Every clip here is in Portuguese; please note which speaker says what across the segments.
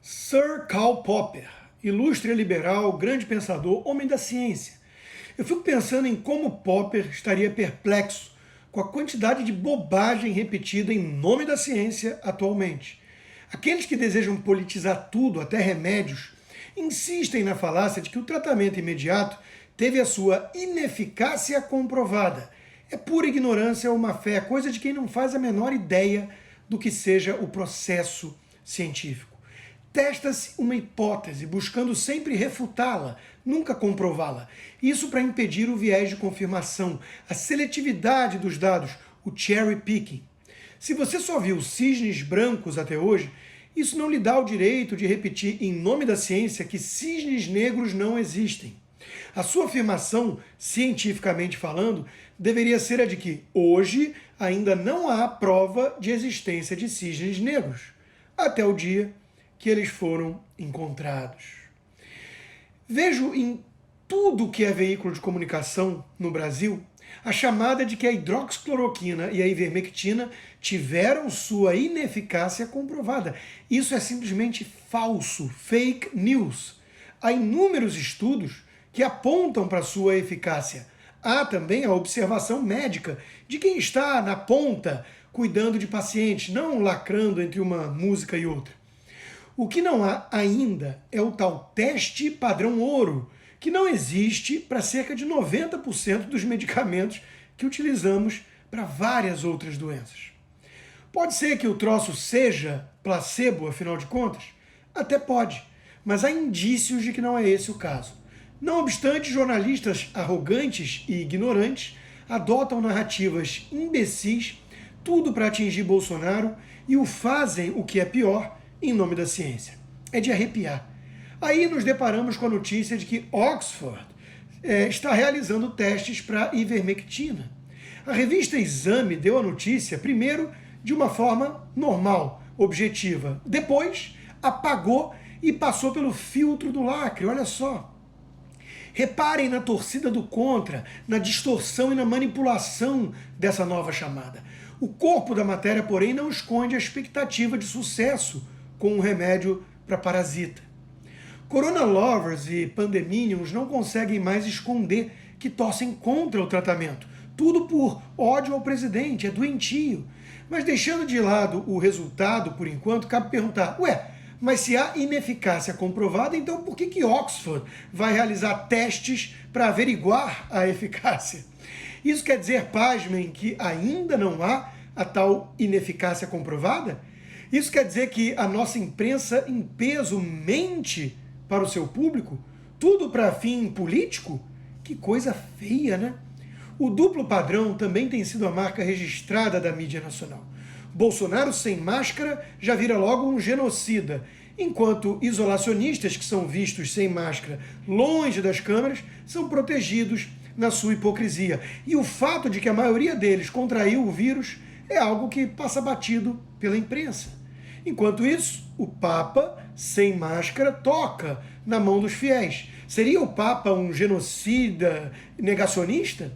Speaker 1: Sir Karl Popper, ilustre liberal, grande pensador, homem da ciência. Eu fico pensando em como Popper estaria perplexo com a quantidade de bobagem repetida em nome da ciência atualmente. Aqueles que desejam politizar tudo, até remédios, insistem na falácia de que o tratamento imediato teve a sua ineficácia comprovada. É pura ignorância ou má fé, coisa de quem não faz a menor ideia do que seja o processo científico. Testa-se uma hipótese, buscando sempre refutá-la, nunca comprová-la. Isso para impedir o viés de confirmação, a seletividade dos dados, o cherry picking. Se você só viu cisnes brancos até hoje, isso não lhe dá o direito de repetir em nome da ciência que cisnes negros não existem. A sua afirmação, cientificamente falando, deveria ser a de que hoje ainda não há prova de existência de cisnes negros, até o dia que eles foram encontrados. Vejo em tudo que é veículo de comunicação no Brasil a chamada de que a hidroxicloroquina e a ivermectina tiveram sua ineficácia comprovada. Isso é simplesmente falso, fake news. Há inúmeros estudos que apontam para sua eficácia. Há também a observação médica de quem está na ponta cuidando de pacientes, não lacrando entre uma música e outra. O que não há ainda é o tal teste padrão ouro, que não existe para cerca de 90% dos medicamentos que utilizamos para várias outras doenças. Pode ser que o troço seja placebo, afinal de contas? Até pode, mas há indícios de que não é esse o caso. Não obstante, jornalistas arrogantes e ignorantes adotam narrativas imbecis, tudo para atingir Bolsonaro, e o fazem, o que é pior, em nome da ciência. É de arrepiar. Aí nos deparamos com a notícia de que Oxford está realizando testes para ivermectina. A revista Exame deu a notícia, primeiro, de uma forma normal, objetiva. Depois, apagou e passou pelo filtro do lacre. Olha só. Reparem na torcida do contra, na distorção e na manipulação dessa nova chamada. O corpo da matéria, porém, não esconde a expectativa de sucesso com um remédio para parasita. Corona lovers e pandeminions não conseguem mais esconder que torcem contra o tratamento. Tudo por ódio ao presidente, é doentio. Mas deixando de lado o resultado, por enquanto, cabe perguntar, mas se há ineficácia comprovada, então por que Oxford vai realizar testes para averiguar a eficácia? Isso quer dizer, pasmem, que ainda não há a tal ineficácia comprovada? Isso quer dizer que a nossa imprensa em peso mente para o seu público? Tudo para fim político? Que coisa feia, né? O duplo padrão também tem sido a marca registrada da mídia nacional. Bolsonaro sem máscara já vira logo um genocida, enquanto isolacionistas que são vistos sem máscara longe das câmeras são protegidos na sua hipocrisia. E o fato de que a maioria deles contraiu o vírus é algo que passa batido pela imprensa. Enquanto isso, o Papa, sem máscara, toca na mão dos fiéis. Seria o Papa um genocida negacionista?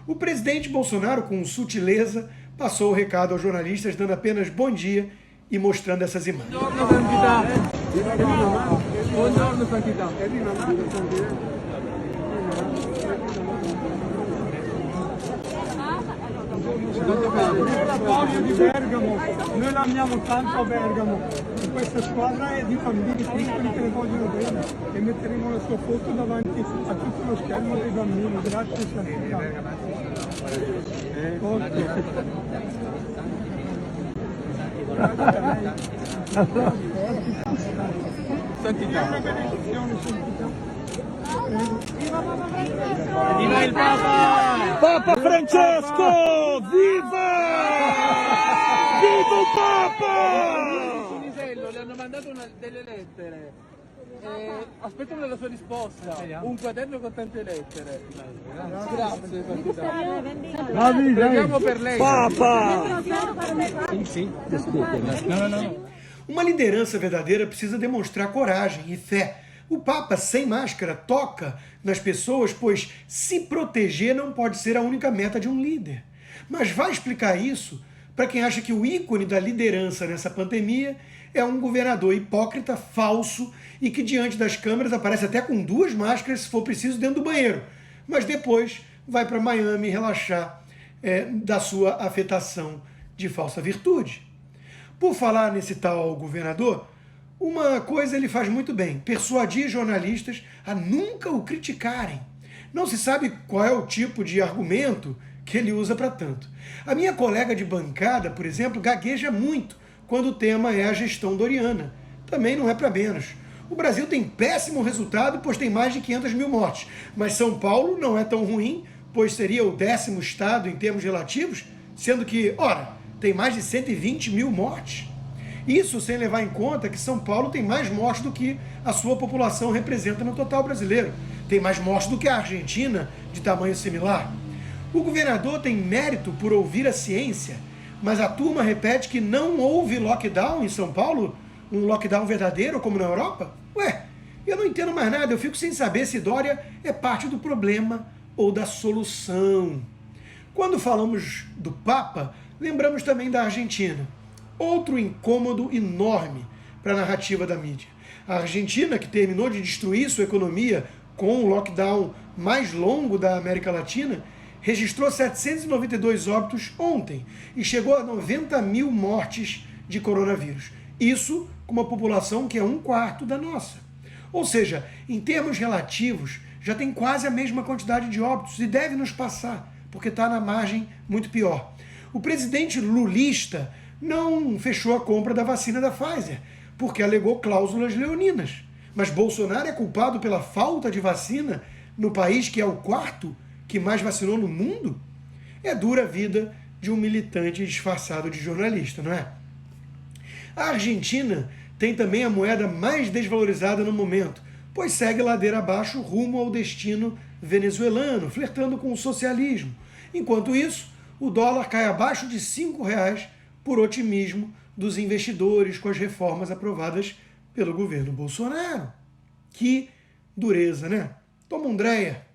Speaker 1: O presidente Bolsonaro, com sutileza, passou o recado aos jornalistas, dando apenas bom dia e mostrando essas imagens.
Speaker 2: Di Bergamo, noi l'amiamo tanto a Bergamo e questa squadra è di bambini piccoli che le vogliono bene e metteremo la sua foto davanti a tutto lo schermo dei bambini. Grazie Sant'Italia.
Speaker 3: Viva il Papa!
Speaker 2: Papa Francesco! Viva! Viva il Papa!
Speaker 3: Sunisello, le hanno mandato delle lettere. Aspettano la sua risposta. Un quaderno con tante lettere. Grazie, preghiamo per lei.
Speaker 2: Papa!
Speaker 3: Sim, desculpa. Não.
Speaker 1: Uma liderança verdadeira precisa demonstrar coragem e fé. O Papa, sem máscara, toca nas pessoas, pois se proteger não pode ser a única meta de um líder. Mas vai explicar isso para quem acha que o ícone da liderança nessa pandemia é um governador hipócrita, falso e que diante das câmeras aparece até com 2 máscaras se for preciso dentro do banheiro, mas depois vai para Miami relaxar da sua afetação de falsa virtude. Por falar nesse tal governador, uma coisa ele faz muito bem: persuadir jornalistas a nunca o criticarem. Não se sabe qual é o tipo de argumento que ele usa para tanto. A minha colega de bancada, por exemplo, gagueja muito quando o tema é a gestão doriana. Também não é para menos. O Brasil tem péssimo resultado, pois tem mais de 500 mil mortes. Mas São Paulo não é tão ruim, pois seria o 10º estado em termos relativos, sendo que, ora, tem mais de 120 mil mortes. Isso sem levar em conta que São Paulo tem mais mortes do que a sua população representa no total brasileiro. Tem mais mortes do que a Argentina, de tamanho similar. O governador tem mérito por ouvir a ciência, mas a turma repete que não houve lockdown em São Paulo, um lockdown verdadeiro como na Europa? Ué, eu não entendo mais nada, eu fico sem saber se Dória é parte do problema ou da solução. Quando falamos do Papa, lembramos também da Argentina. Outro incômodo enorme para a narrativa da mídia. A Argentina, que terminou de destruir sua economia com o lockdown mais longo da América Latina, registrou 792 óbitos ontem e chegou a 90 mil mortes de coronavírus. Isso com uma população que é 1/4 da nossa. Ou seja, em termos relativos, já tem quase a mesma quantidade de óbitos e deve nos passar, porque está na margem muito pior. O presidente lulista não fechou a compra da vacina da Pfizer, porque alegou cláusulas leoninas. Mas Bolsonaro é culpado pela falta de vacina no país que é o 4º que mais vacinou no mundo? É dura a vida de um militante disfarçado de jornalista, não é? A Argentina tem também a moeda mais desvalorizada no momento, pois segue ladeira abaixo rumo ao destino venezuelano, flertando com o socialismo. Enquanto isso, o dólar cai abaixo de R$5 por otimismo dos investidores com as reformas aprovadas pelo governo Bolsonaro. Que dureza, né? Toma um dreia.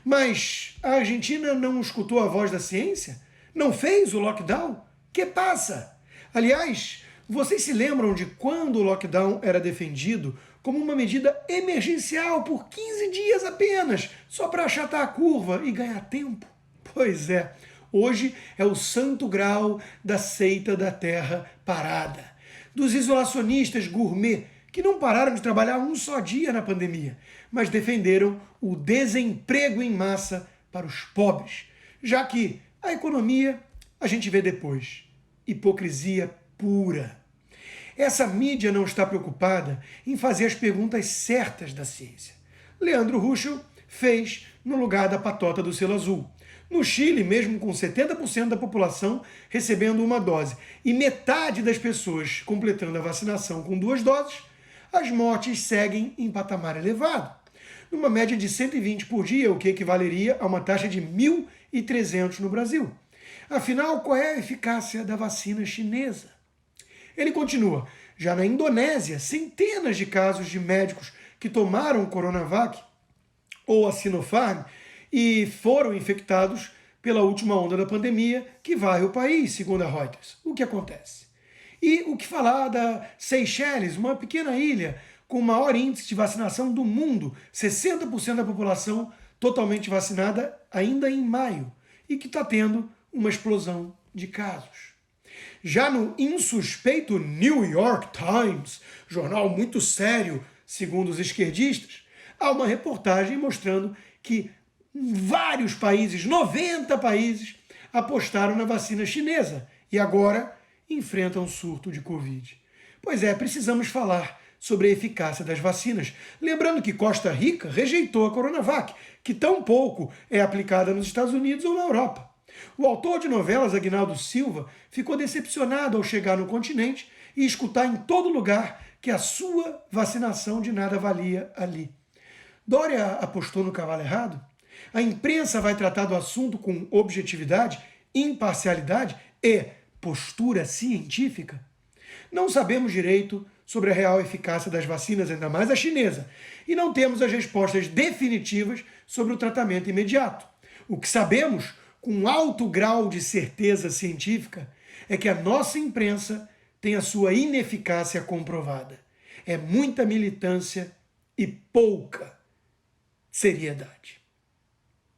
Speaker 1: Mas a Argentina não escutou a voz da ciência? Não fez o lockdown? Que passa? Aliás, vocês se lembram de quando o lockdown era defendido como uma medida emergencial por 15 dias apenas, só para achatar a curva e ganhar tempo? Pois é, hoje é o santo grau da seita da terra parada, dos isolacionistas gourmet que não pararam de trabalhar um só dia na pandemia, mas defenderam o desemprego em massa para os pobres, já que a economia a gente vê depois. Hipocrisia pura. Essa mídia não está preocupada em fazer as perguntas certas da ciência. Leandro Ruschel fez no lugar da patota do selo azul. No Chile, mesmo com 70% da população recebendo uma dose e metade das pessoas completando a vacinação com 2 doses, as mortes seguem em patamar elevado, numa média de 120 por dia, o que equivaleria a uma taxa de 1.300 no Brasil. Afinal, qual é a eficácia da vacina chinesa? Ele continua: já na Indonésia, centenas de casos de médicos que tomaram Coronavac ou a Sinopharm e foram infectados pela última onda da pandemia que varre o país, segundo a Reuters. O que acontece? E o que falar da Seychelles, uma pequena ilha com o maior índice de vacinação do mundo, 60% da população totalmente vacinada ainda em maio, e que está tendo uma explosão de casos. Já no insuspeito New York Times, jornal muito sério, segundo os esquerdistas, há uma reportagem mostrando que vários países, 90 países, apostaram na vacina chinesa e agora enfrentam um surto de Covid. Pois é, precisamos falar sobre a eficácia das vacinas, lembrando que Costa Rica rejeitou a Coronavac, que tão pouco é aplicada nos Estados Unidos ou na Europa. O autor de novelas, Aguinaldo Silva, ficou decepcionado ao chegar no continente e escutar em todo lugar que a sua vacinação de nada valia ali. Dória apostou no cavalo errado? A imprensa vai tratar do assunto com objetividade, imparcialidade e postura científica? Não sabemos direito sobre a real eficácia das vacinas, ainda mais a chinesa, e não temos as respostas definitivas sobre o tratamento imediato. O que sabemos, com alto grau de certeza científica, é que a nossa imprensa tem a sua ineficácia comprovada. É muita militância e pouca seriedade.